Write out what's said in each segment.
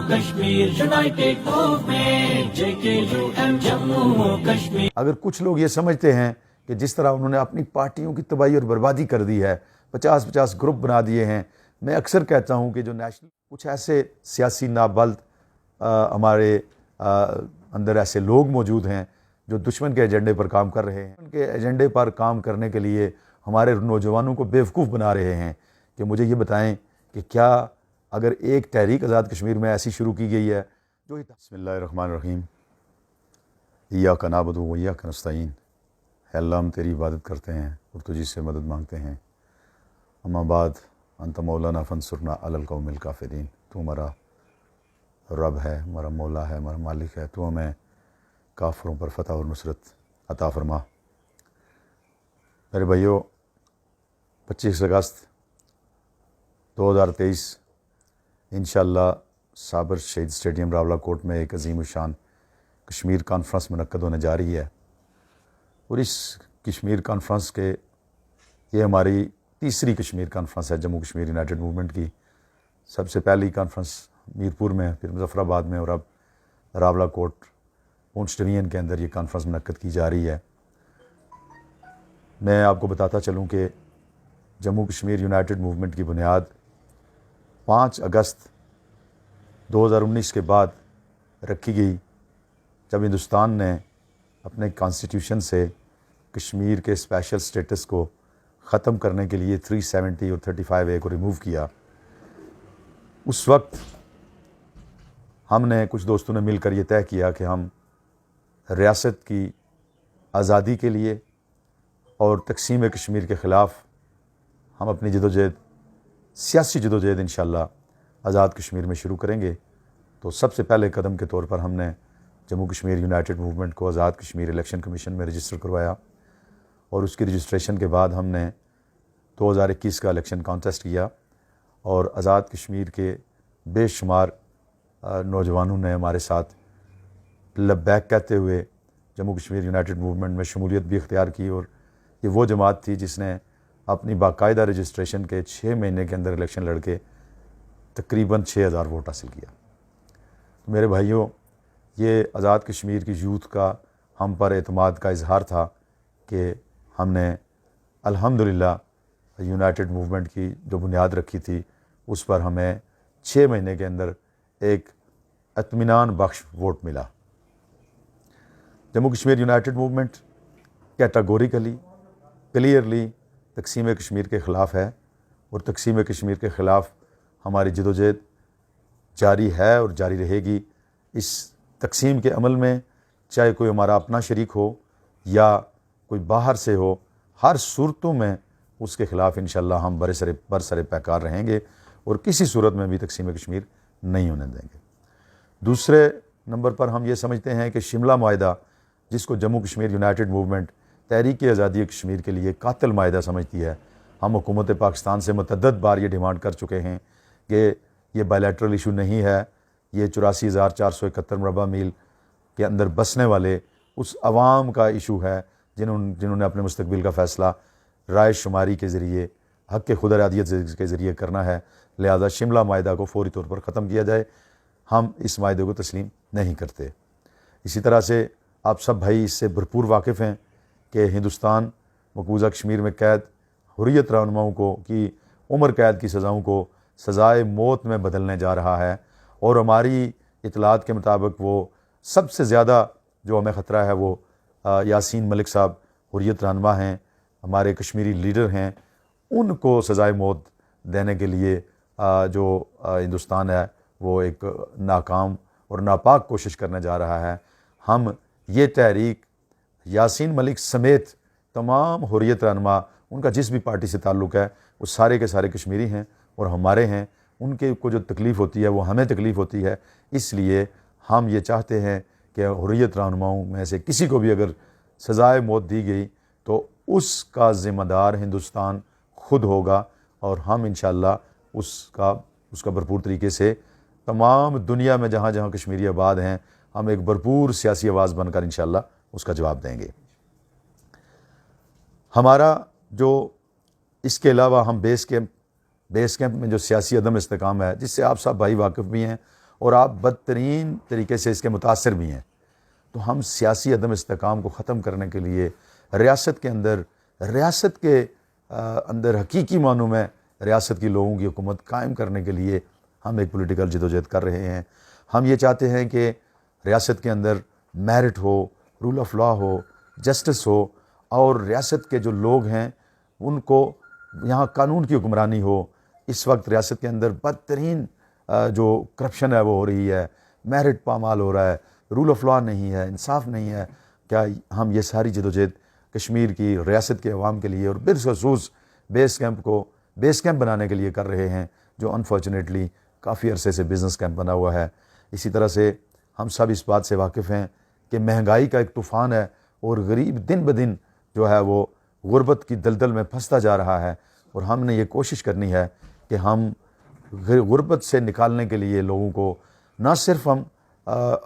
Kashmir United movement JKUM Jammu و کشمیر۔ اگر کچھ لوگ یہ سمجھتے ہیں کہ جس طرح انہوں نے اپنی پارٹیوں کی تباہی اور بربادی کر دی ہے، 50 گروپ بنا دیے ہیں، میں اکثر کہتا ہوں کہ جو نیشنل کچھ ایسے سیاسی نابلد ہمارے اندر ایسے لوگ موجود ہیں جو دشمن کے ایجنڈے پر کام کر رہے ہیں، ان کے ایجنڈے پر کام کرنے کے لیے ہمارے نوجوانوں کو بیوقوف بنا رہے ہیں کہ مجھے یہ بتائیں کہ کیا اگر ایک تحریک آزاد کشمیر میں ایسی شروع کی گئی ہے جو بسم اللہ الرحمن الرحیم، ایاک نعبد و ایاک نستعین، اے اللہ ہم تیری عبادت کرتے ہیں اور تجھی سے مدد مانگتے ہیں، اما بعد انت مولانا فانصرنا علی القوم الکافرین، تو ہمارا رب ہے، ہمارا مولا ہے، ہمارا مالک ہے، تو ہمیں کافروں پر فتح اور نصرت عطا فرما۔ میرے بھائیو، 25 اگست 2023 انشاءاللہ صابر شہید اسٹیڈیم راولہ کوٹ میں ایک عظیم الشان کشمیر کانفرنس منعقد ہونے جا رہی ہے، اور اس کشمیر کانفرنس کے یہ ہماری تیسری کشمیر کانفرنس ہے جموں کشمیر یونائٹڈ موومنٹ کی۔ سب سے پہلی کانفرنس میرپور میں، پھر مظفر آباد میں، اور اب راولہ کوٹ پونچھ ڈویژن کے اندر یہ کانفرنس منعقد کی جا رہی ہے۔ میں آپ کو بتاتا چلوں کہ جموں کشمیر یونائٹڈ موومنٹ کی بنیاد 5 اگست 2019 کے بعد رکھی گئی، جب ہندوستان نے اپنے کانسٹیٹیوشن سے کشمیر کے اسپیشل سٹیٹس کو ختم کرنے کے لیے 370 اور 35A کو ریموو کیا۔ اس وقت ہم نے کچھ دوستوں نے مل کر یہ طے کیا کہ ہم ریاست کی آزادی کے لیے اور تقسیم کشمیر کے خلاف ہم اپنی جدوجہد، سیاسی جدوجہد انشاءاللہ آزاد کشمیر میں شروع کریں گے۔ تو سب سے پہلے قدم کے طور پر ہم نے جموں کشمیر یونائٹڈ موومنٹ کو آزاد کشمیر الیکشن کمیشن میں رجسٹر کروایا، اور اس کی رجسٹریشن کے بعد ہم نے 2021 کا الیکشن کانٹیسٹ کیا، اور آزاد کشمیر کے بے شمار نوجوانوں نے ہمارے ساتھ لبیک کہتے ہوئے جموں کشمیر یونائٹڈ موومنٹ میں شمولیت بھی اختیار کی، اور یہ وہ جماعت تھی جس نے اپنی باقاعدہ رجسٹریشن کے 6 مہینے کے اندر الیکشن لڑ کے تقریباً 6000 ووٹ حاصل کیا۔ تو میرے بھائیوں، یہ آزاد کشمیر کی یوتھ کا ہم پر اعتماد کا اظہار تھا کہ ہم نے الحمدللہ یونائٹڈ موومنٹ کی جو بنیاد رکھی تھی اس پر ہمیں 6 مہینے کے اندر ایک اطمینان بخش ووٹ ملا۔ Jammu Kashmir United movement categorically clearly تقسیم کشمیر کے خلاف ہے، اور تقسیم کشمیر کے خلاف ہماری جدوجہد جاری ہے اور جاری رہے گی۔ اس تقسیم کے عمل میں چاہے کوئی ہمارا اپنا شریک ہو یا کوئی باہر سے ہو، ہر صورتوں میں اس کے خلاف انشاءاللہ ہم برسر پیکار رہیں گے، اور کسی صورت میں بھی تقسیم کشمیر نہیں ہونے دیں گے۔ دوسرے نمبر پر ہم یہ سمجھتے ہیں کہ شملہ معاہدہ، جس کو جموں کشمیر یونائٹڈ موومنٹ تحریک آزادی کشمیر کے لیے قاتل معاہدہ سمجھتی ہے، ہم حکومت پاکستان سے متعدد بار یہ ڈیمانڈ کر چکے ہیں کہ یہ بائیلیٹرل ایشو نہیں ہے، یہ 84,471 مربع میل کے اندر بسنے والے اس عوام کا ایشو ہے جنہوں نے اپنے مستقبل کا فیصلہ رائے شماری کے ذریعے، حق خود ارادیت کے ذریعے کرنا ہے، لہذا شملہ معاہدہ کو فوری طور پر ختم کیا جائے۔ ہم اس معاہدے کو تسلیم نہیں کرتے۔ اسی طرح سے آپ سب بھائی اس سے بھرپور واقف ہیں کہ ہندوستان مقبوضہ کشمیر میں قید حریت رہنماؤں کو کی عمر قید کی سزاؤں کو سزائے موت میں بدلنے جا رہا ہے، اور ہماری اطلاعات کے مطابق وہ سب سے زیادہ جو ہمیں خطرہ ہے وہ یاسین ملک صاحب حریت رہنما ہیں، ہمارے کشمیری لیڈر ہیں، ان کو سزائے موت دینے کے لیے جو ہندوستان ہے وہ ایک ناکام اور ناپاک کوشش کرنے جا رہا ہے۔ ہم یہ تحریک یاسین ملک سمیت تمام حریت رہنما، ان کا جس بھی پارٹی سے تعلق ہے، وہ سارے کے سارے کشمیری ہیں اور ہمارے ہیں، ان کے کو جو تکلیف ہوتی ہے وہ ہمیں تکلیف ہوتی ہے، اس لیے ہم یہ چاہتے ہیں کہ حریت رہنماؤں میں سے کسی کو بھی اگر سزائے موت دی گئی تو اس کا ذمہ دار ہندوستان خود ہوگا، اور ہم انشاءاللہ اس کا بھرپور طریقے سے تمام دنیا میں جہاں جہاں کشمیری آباد ہیں، ہم ایک بھرپور سیاسی آواز بن کر انشاءاللہ اس کا جواب دیں گے۔ ہمارا جو اس کے علاوہ ہم بیس کیمپ میں جو سیاسی عدم استحکام ہے، جس سے آپ سب بھائی واقف بھی ہیں، اور آپ بدترین طریقے سے اس کے متاثر بھی ہیں۔ تو ہم سیاسی عدم استحکام کو ختم کرنے کے لیے ریاست کے اندر حقیقی معنوں میں ریاست کی لوگوں کی حکومت قائم کرنے کے لیے ہم ایک پولیٹیکل جدوجہد کر رہے ہیں۔ ہم یہ چاہتے ہیں کہ ریاست کے اندر میرٹ ہو، رول آف لا ہو، جسٹس ہو، اور ریاست کے جو لوگ ہیں ان کو یہاں قانون کی حکمرانی ہو۔ اس وقت ریاست کے اندر بدترین جو کرپشن ہے وہ ہو رہی ہے، میرٹ پامال ہو رہا ہے، رول آف لا نہیں ہے، انصاف نہیں ہے۔ کیا ہم یہ ساری جدوجہد کشمیر کی ریاست کے عوام کے لیے اور بالخصوص بیس کیمپ بنانے کے لیے کر رہے ہیں، جو انفارچونیٹلی کافی عرصے سے بزنس کیمپ بنا ہوا ہے۔ اسی طرح سے ہم سب اس بات سے واقف ہیں کہ مہنگائی کا ایک طوفان ہے اور غریب دن بدن جو ہے وہ غربت کی دلدل میں پھنستا جا رہا ہے، اور ہم نے یہ کوشش کرنی ہے کہ ہم غربت سے نکالنے کے لیے لوگوں کو نہ صرف ہم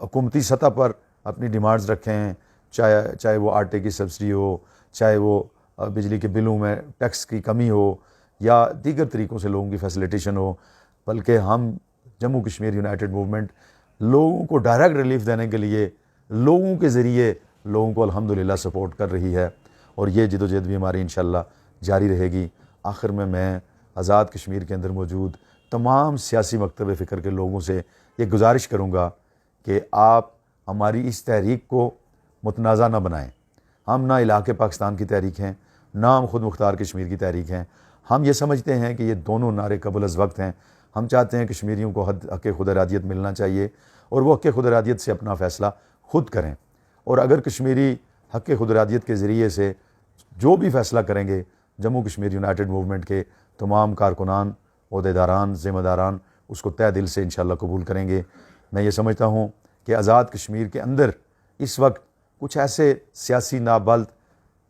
حکومتی سطح پر اپنی ڈیمانڈز رکھیں، چاہے وہ آٹے کی سبسڈی ہو، چاہے وہ بجلی کے بلوں میں ٹیکس کی کمی ہو، یا دیگر طریقوں سے لوگوں کی فیسیلیٹیشن ہو، بلکہ ہم جموں کشمیر یونائٹڈ موومنٹ لوگوں کو ڈائریکٹ ریلیف دینے کے لیے لوگوں کے ذریعے لوگوں کو الحمدللہ سپورٹ کر رہی ہے، اور یہ جدوجہد بھی ہماری انشاءاللہ جاری رہے گی۔ آخر میں آزاد کشمیر کے اندر موجود تمام سیاسی مکتب فکر کے لوگوں سے یہ گزارش کروں گا کہ آپ ہماری اس تحریک کو متنازع نہ بنائیں۔ ہم نہ علاقے پاکستان کی تحریک ہیں، نہ ہم خود مختار کشمیر کی تحریک ہیں۔ ہم یہ سمجھتے ہیں کہ یہ دونوں نعرے قبل از وقت ہیں۔ ہم چاہتے ہیں کشمیریوں کو حق خود ارادیت ملنا چاہیے، اور وہ حق خود ارادیت سے اپنا فیصلہ خود کریں، اور اگر کشمیری حق خود ارادیت کے ذریعے سے جو بھی فیصلہ کریں گے، جموں کشمیر یونائٹڈ موومنٹ کے تمام کارکنان، عہدیداران، ذمہ داران اس کو تہ دل سے انشاءاللہ قبول کریں گے۔ میں یہ سمجھتا ہوں کہ آزاد کشمیر کے اندر اس وقت کچھ ایسے سیاسی نابلد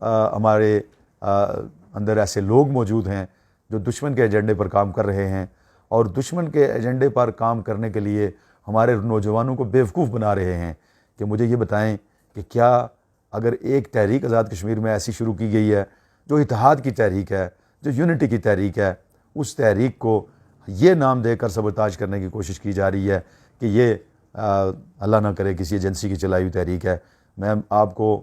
ہمارے اندر ایسے لوگ موجود ہیں جو دشمن کے ایجنڈے پر کام کر رہے ہیں، اور دشمن کے ایجنڈے پر کام کرنے کے لیے ہمارے نوجوانوں کو بیوقوف بنا رہے ہیں کہ مجھے یہ بتائیں کہ کیا اگر ایک تحریک آزاد کشمیر میں ایسی شروع کی گئی ہے جو اتحاد کی تحریک ہے، جو یونٹی کی تحریک ہے، اس تحریک کو یہ نام دے کر سبوتاج کرنے کی کوشش کی جا رہی ہے کہ یہ اللہ نہ کرے کسی ایجنسی کی چلائی ہوئی تحریک ہے۔ میں آپ کو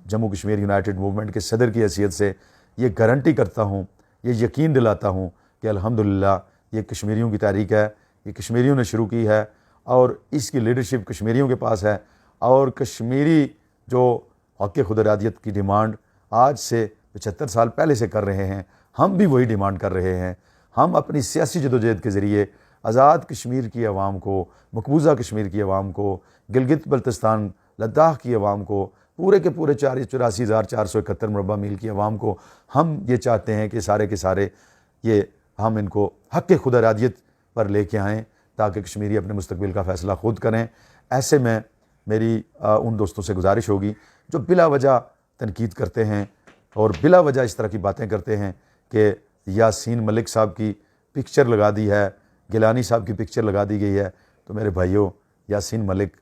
جموں کشمیر یونائٹڈ موومنٹ کے صدر کی حیثیت سے یہ گارنٹی کرتا ہوں، یہ یقین دلاتا ہوں کہ الحمدللہ یہ کشمیریوں کی تحریک ہے، یہ کشمیریوں نے شروع کی ہے، اور اس کی لیڈرشپ کشمیریوں کے پاس ہے، اور کشمیری جو حق خود ارادیت کی ڈیمانڈ آج سے 75 سال پہلے سے کر رہے ہیں، ہم بھی وہی ڈیمانڈ کر رہے ہیں۔ ہم اپنی سیاسی جدوجہد کے ذریعے آزاد کشمیر کی عوام کو، مقبوضہ کشمیر کی عوام کو، گلگت بلتستان لداخ کی عوام کو، پورے کے پورے 84,471 مربع میل کی عوام کو ہم یہ چاہتے ہیں کہ سارے کے سارے یہ ہم ان کو حق خود ارادیت پر لے کے آئیں تاکہ کشمیری اپنے مستقبل کا فیصلہ خود کریں۔ ایسے میں میری ان دوستوں سے گزارش ہوگی جو بلا وجہ تنقید کرتے ہیں اور بلا وجہ اس طرح کی باتیں کرتے ہیں کہ یاسین ملک صاحب کی پکچر لگا دی ہے، گیلانی صاحب کی پکچر لگا دی گئی ہے، تو میرے بھائیوں، یاسین ملک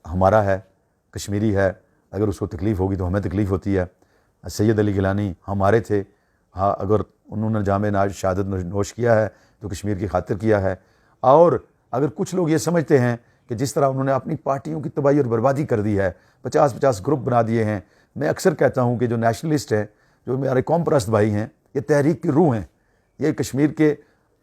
ہمارا ہے، کشمیری ہے، اگر اس کو تکلیف ہوگی تو ہمیں تکلیف ہوتی ہے۔ سید علی گیلانی ہمارے تھے، ہاں اگر انہوں نے جام شہادت نوش کیا ہے تو کشمیر کی خاطر کیا ہے۔ اور اگر کچھ لوگ یہ سمجھتے ہیں کہ جس طرح انہوں نے اپنی پارٹیوں کی تباہی اور بربادی کر دی ہے، 50 گروپ بنا دیے ہیں، میں اکثر کہتا ہوں کہ جو نیشنلسٹ ہیں، جو میرے قوم پرست بھائی ہیں، یہ تحریک کی روح ہیں، یہ کشمیر کے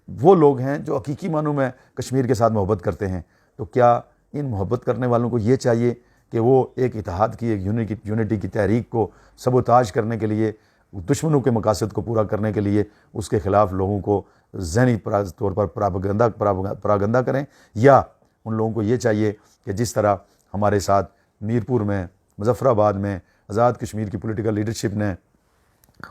وہ لوگ ہیں جو حقیقی معنوں میں کشمیر کے ساتھ محبت کرتے ہیں۔ تو کیا ان محبت کرنے والوں کو یہ چاہیے کہ وہ ایک اتحاد کی، ایک یونٹی کی تحریک کو سبوتاج کرنے کے لیے، دشمنوں کے مقاصد کو پورا کرنے کے لیے اس کے خلاف لوگوں کو ذہنی طور پر پراگندہ کریں، یا ان لوگوں کو یہ چاہیے کہ جس طرح ہمارے ساتھ میرپور میں، مظفر آباد میں آزاد کشمیر کی پولیٹیکل لیڈرشپ نے،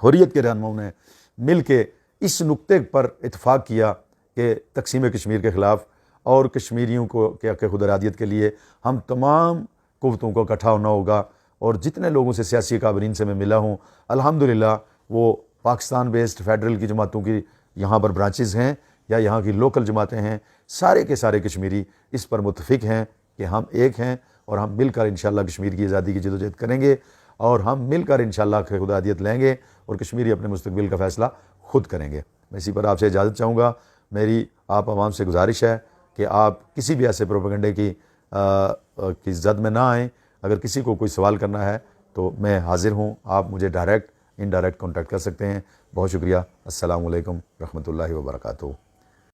حریت کے رہنماؤں نے مل کے اس نقطے پر اتفاق کیا کہ تقسیم کشمیر کے خلاف اور کشمیریوں کو کے حق خود ارادیت کے لیے ہم تمام قوتوں کو اکٹھا ہونا ہوگا۔ اور جتنے لوگوں سے سیاسی اکابرین سے میں ملا ہوں، الحمدللہ وہ پاکستان بیسڈ فیڈرل کی جماعتوں کی یہاں پر برانچز ہیں یا یہاں کی لوکل جماعتیں ہیں، سارے کے سارے کشمیری اس پر متفق ہیں کہ ہم ایک ہیں، اور ہم مل کر انشاءاللہ کشمیر کی آزادی کی جدوجہد کریں گے، اور ہم مل کر انشاءاللہ خود ارادیت لیں گے، اور کشمیری اپنے مستقبل کا فیصلہ خود کریں گے۔ میں اسی پر آپ سے اجازت چاہوں گا۔ میری آپ عوام سے گزارش ہے کہ آپ کسی بھی ایسے پروپیگنڈے کی زد میں نہ آئیں. اگر کسی کو کوئی سوال کرنا ہے تو میں حاضر ہوں. آپ مجھے ڈائریکٹ انڈائریکٹ کانٹیکٹ کر سکتے ہیں. بہت شکریہ. السلام علیکم رحمۃ اللہ وبرکاتہ.